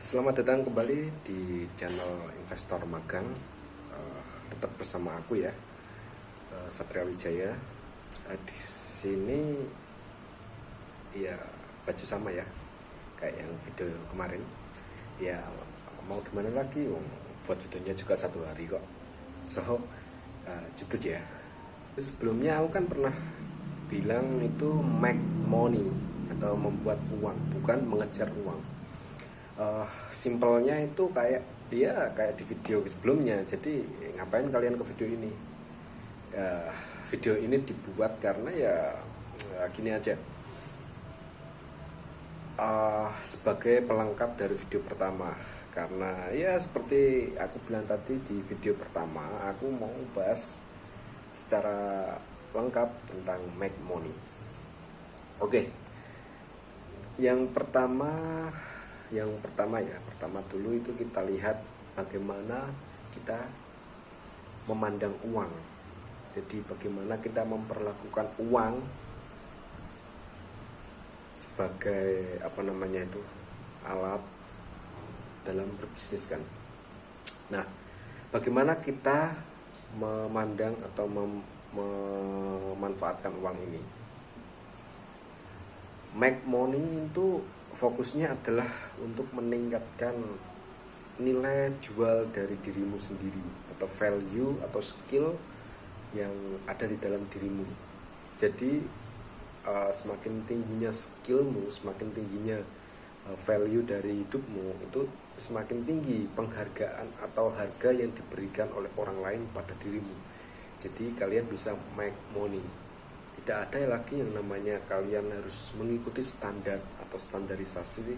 Selamat datang kembali di channel Investor Magang. Tetap bersama aku ya, Satria Wijaya. Di sini ya baju sama ya, kayak yang video kemarin. Ya mau gimana lagi, buat videonya juga 1 hari kok. So judul ya. Terus sebelumnya aku kan pernah bilang itu make money atau membuat uang, bukan mengejar uang. Simpelnya itu kayak kayak di video sebelumnya. Jadi ngapain kalian ke video ini? Video ini dibuat karena gini aja, sebagai pelengkap dari video pertama. Karena ya seperti aku bilang tadi di video pertama, aku mau bahas secara lengkap tentang make money. Oke. Yang pertama dulu itu kita lihat bagaimana kita memandang uang. Jadi bagaimana kita memperlakukan uang sebagai alat dalam berbisnis kan. Nah, bagaimana kita memandang atau memanfaatkan uang ini? Make money itu fokusnya adalah untuk meningkatkan nilai jual dari dirimu sendiri, atau value atau skill yang ada di dalam dirimu. Jadi semakin tingginya skillmu, semakin tingginya value dari hidupmu, itu semakin tinggi penghargaan atau harga yang diberikan oleh orang lain pada dirimu. Jadi kalian bisa make money. Tidak ada lagi yang namanya kalian harus mengikuti standar atau standarisasi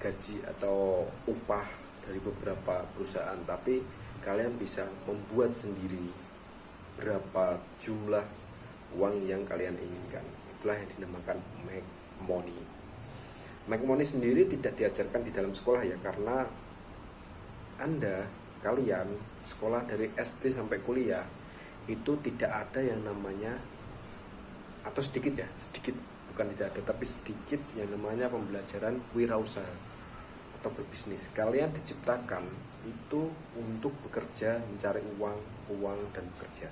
gaji atau upah dari beberapa perusahaan, tapi kalian bisa membuat sendiri berapa jumlah uang yang kalian inginkan. Itulah yang dinamakan make money. Make money sendiri tidak diajarkan di dalam sekolah ya, karena kalian sekolah dari SD sampai kuliah itu tidak ada yang namanya, atau sedikit bukan tidak ada, tapi sedikit yang namanya pembelajaran wirausaha atau berbisnis. Kalian diciptakan itu untuk bekerja, mencari uang dan bekerja.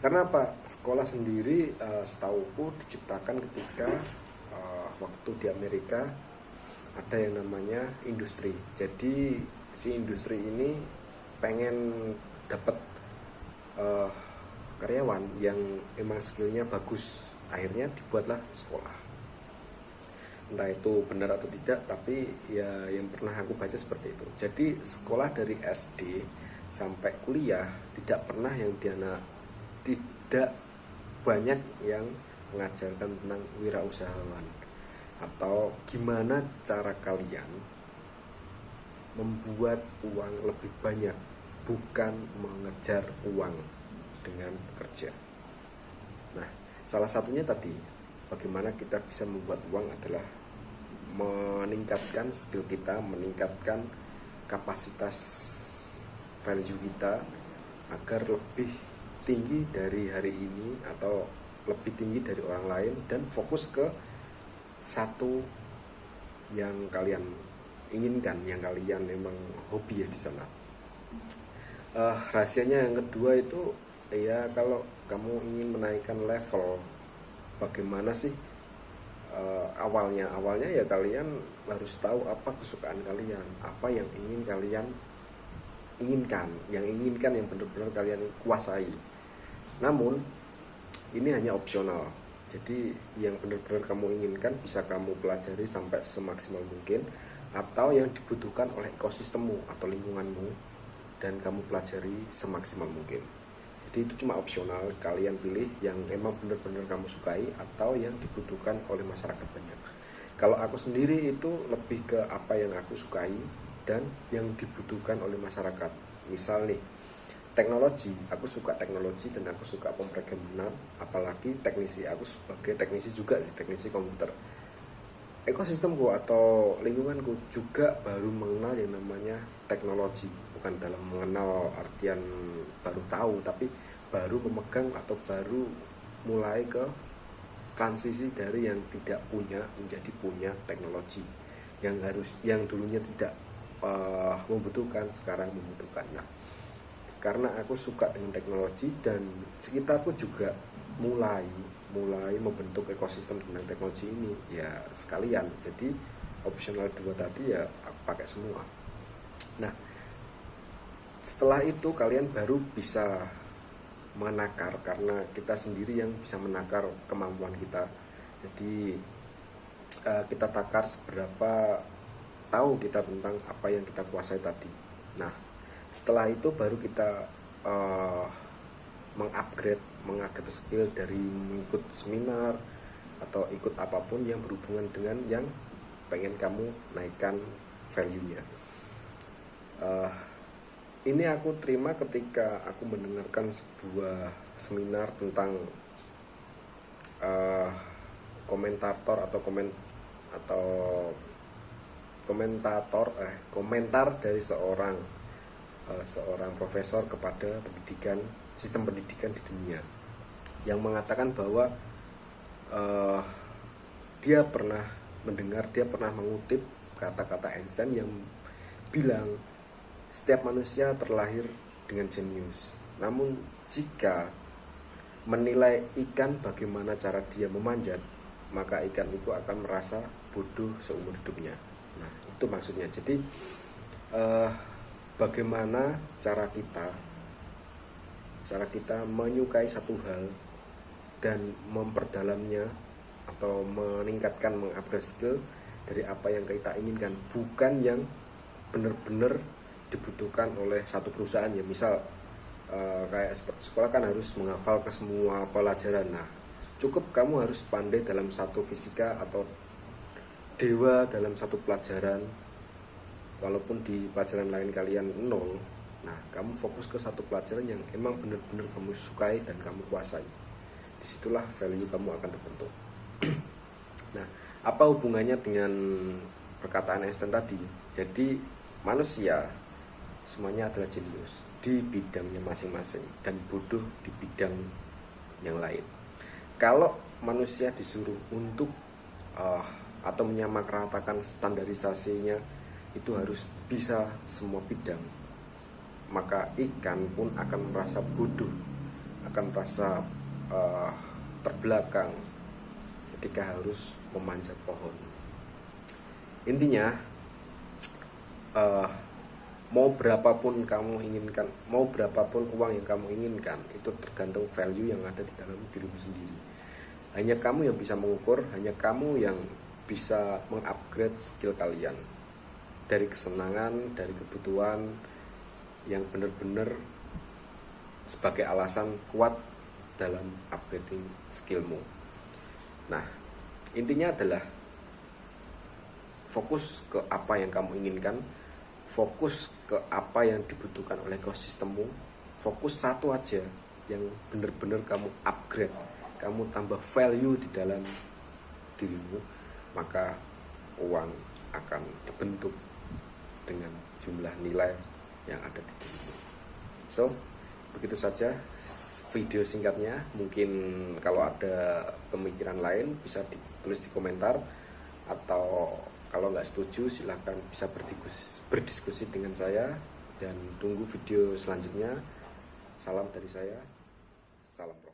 Karena apa? Sekolah sendiri setauku diciptakan ketika waktu di Amerika ada yang namanya industri. Jadi si industri ini pengen dapat karyawan yang emang skillnya bagus. Akhirnya dibuatlah sekolah. Entah itu benar atau tidak, tapi ya yang pernah aku baca seperti itu. Jadi sekolah dari SD sampai kuliah tidak banyak yang mengajarkan tentang wirausahawan atau gimana cara kalian membuat uang lebih banyak, bukan mengejar uang dengan bekerja. Nah, salah satunya tadi, bagaimana kita bisa membuat uang adalah meningkatkan skill kita, meningkatkan kapasitas value kita agar lebih tinggi dari hari ini atau lebih tinggi dari orang lain, dan fokus ke satu yang kalian inginkan, yang kalian memang hobi ya di sana. Rahasianya yang kedua itu ya, kalau kamu ingin menaikkan level, bagaimana sih awalnya ya kalian harus tahu apa kesukaan kalian, apa yang ingin kalian inginkan yang benar-benar kalian kuasai. Namun ini hanya opsional. Jadi yang benar-benar kamu inginkan bisa kamu pelajari sampai semaksimal mungkin, atau yang dibutuhkan oleh ekosistemmu atau lingkunganmu, dan kamu pelajari semaksimal mungkin. Jadi itu cuma opsional, kalian pilih yang emang benar-benar kamu sukai atau yang dibutuhkan oleh masyarakat banyak. Kalau aku sendiri itu lebih ke apa yang aku sukai dan yang dibutuhkan oleh masyarakat. Misal nih, teknologi, aku suka teknologi dan aku suka pemrograman, apalagi teknisi. Aku sebagai teknisi juga sih, teknisi komputer. Ekosistemku atau lingkunganku juga baru mengenal yang namanya teknologi, bukan dalam mengenal artian baru tahu, tapi baru memegang atau baru mulai ke transisi dari yang tidak punya menjadi punya teknologi, yang dulunya tidak membutuhkan, sekarang membutuhkan. Nah, karena aku suka dengan teknologi dan sekitarku juga mulai membentuk ekosistem tentang teknologi ini, ya sekalian. Jadi optional 2 tadi ya aku pakai semua. Nah, setelah itu kalian baru bisa menakar, karena kita sendiri yang bisa menakar kemampuan kita. Jadi kita takar seberapa tahu kita tentang apa yang kita kuasai tadi. Nah, setelah itu baru kita mengupgrade skill dari mengikut seminar atau ikut apapun yang berhubungan dengan yang pengen kamu naikkan value-nya. Ini aku terima ketika aku mendengarkan sebuah seminar tentang komentar dari seorang profesor kepada sistem pendidikan di dunia, yang mengatakan bahwa dia pernah mengutip kata-kata Einstein yang bilang setiap manusia terlahir dengan jenius, namun jika menilai ikan bagaimana cara dia memanjat, maka ikan itu akan merasa bodoh seumur hidupnya. Nah, itu maksudnya. Jadi bagaimana cara kita menyukai satu hal dan memperdalamnya atau meningkatkan, mengupgrade skill dari apa yang kita inginkan, bukan yang benar-benar dibutuhkan oleh satu perusahaan. Ya misal kayak seperti sekolah kan harus menghafal ke semua pelajaran. Nah, cukup kamu harus pandai dalam satu fisika atau dewa dalam satu pelajaran, walaupun di pelajaran lain kalian 0. Nah, kamu fokus ke satu pelajaran yang emang benar-benar kamu sukai dan kamu kuasai. Disitulah value kamu akan terbentuk. Nah, apa hubungannya dengan perkataan Einstein tadi? Jadi manusia semuanya adalah jenius di bidangnya masing-masing dan bodoh di bidang yang lain. Kalau manusia disuruh untuk atau menyamaratakan standarisasinya itu harus bisa semua bidang, maka ikan pun akan merasa bodoh, akan merasa terbelakang ketika harus memanjat pohon. Intinya mau berapapun kamu inginkan, mau berapapun uang yang kamu inginkan, itu tergantung value yang ada di dalam dirimu sendiri. Hanya kamu yang bisa mengukur, hanya kamu yang bisa mengupgrade skill kalian dari kesenangan, dari kebutuhan yang benar-benar sebagai alasan kuat dalam upgrading skillmu. Nah, intinya adalah fokus ke apa yang kamu inginkan, fokus ke apa yang dibutuhkan oleh ekosistemmu, fokus satu aja yang benar-benar kamu upgrade, kamu tambah value di dalam dirimu, maka uang akan terbentuk dengan jumlah nilai yang ada di dirimu. So, begitu saja video singkatnya. Mungkin kalau ada pemikiran lain bisa ditulis di komentar, atau kalau nggak setuju silahkan bisa berdiskusi dengan saya, dan tunggu video selanjutnya. Salam dari saya, salam.